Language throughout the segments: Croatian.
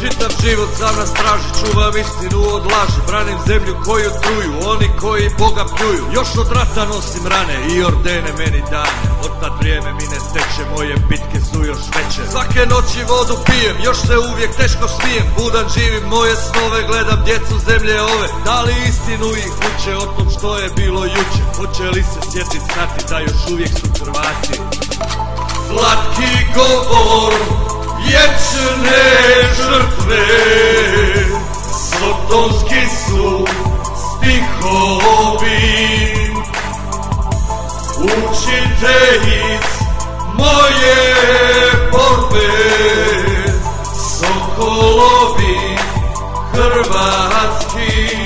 Čitav život sam na straži, čuvam istinu od laži, branim zemlju koju truju oni koji Boga pljuju. Još od rata nosim rane i ordene meni dane, od tad vrijeme mi ne teče, moje bitke su još veće. Svake noći vodu pijem, još se uvijek teško smijem, budan živim moje snove, gledam djecu zemlje ove. Da li istinu ih uče o tom što je bilo juče? Hoće li se sjetit znati da još uvijek su Hrvati? Slatki govor vječne žrtve, sotonski su stihovi. Učite iz moje borbe, sokolovi hrvatski.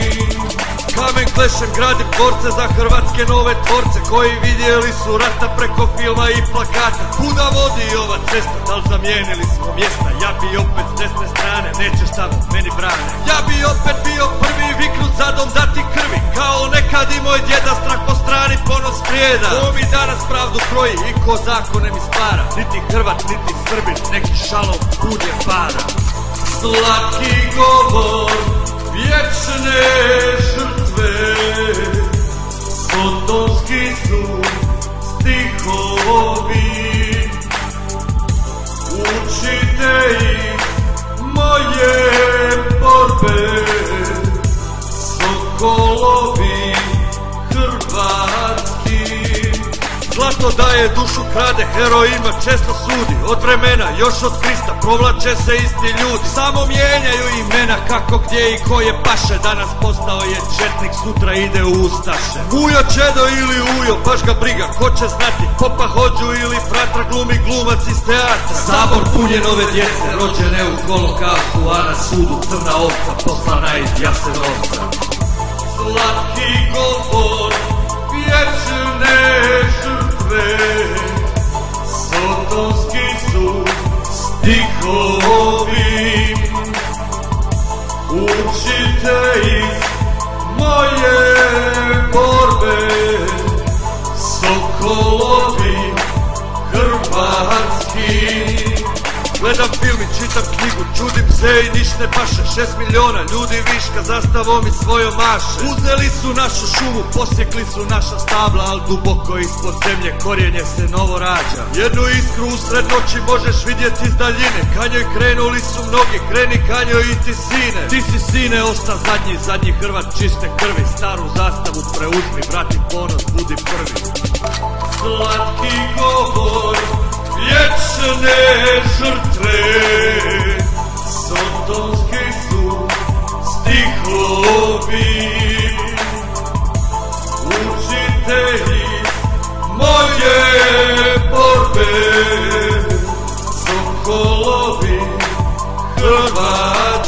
Kamen klešem gradim dvorce za hrvatske nove tvorce koji vidjeli su rata preko filma i plakata. Kuda vodi ova cesta, dal zamijenili smo mjesta? Ja bi opet s desne strane, nećeš tamo, meni brane. Ja bi opet bio prvi, viknut zadom dati krvi, kao nekad i moj djeda, strah po strani, ponos prijeda. Ko mi danas pravdu kroji i ko zakone mi stvara, niti Hrvat, niti Srbin, neki šalom pun je para. Slatki govor vječne žrtve, sotonski su stihovi. Učite ih moje borbe, sokolovi hrvatski. Zlato daje, dušu krade, herojima često sudi. Od vremena, još od Krista, provlače se isti ljudi. Samo mijenjaju imena kako gdje i koje paše. Danas postao je četnik, sutra ide u ustaše. Ujo Čedo ili Ujo, baš ga briga, ko će znati? Popa Hođu ili fratra glumi glumac iz teatra. Sabor punjen ove djece, rođene u holokaustu, a na sudu crna ovca poslana iz Jasenovca. Slatki govor vječne žrtve, sotonski su stihovi. Učite iz moje borbe, sokolovi hrvatski. Gledam film i čitam knjigu, čudim se i niš ne paše. 6 miliona ljudi viška zastavom i svojom maše. Uzeli su našu šumu, posjekli su naša stabla, al duboko ispod zemlje korijenje se novo rađa. Jednu iskru usred noći možeš vidjeti iz daljine, ka njoj krenuli su mnogi, kreni ka njoj i ti sine. Ti si sine, osta zadnji, zadnji Hrvat čiste krvi. Staru zastavu preuzmi, vrati ponos, budi prvi. Slatki govor vječne žrtve, sotonski su stihovi. Učite ih moje borbe, sokolovi hrvatski.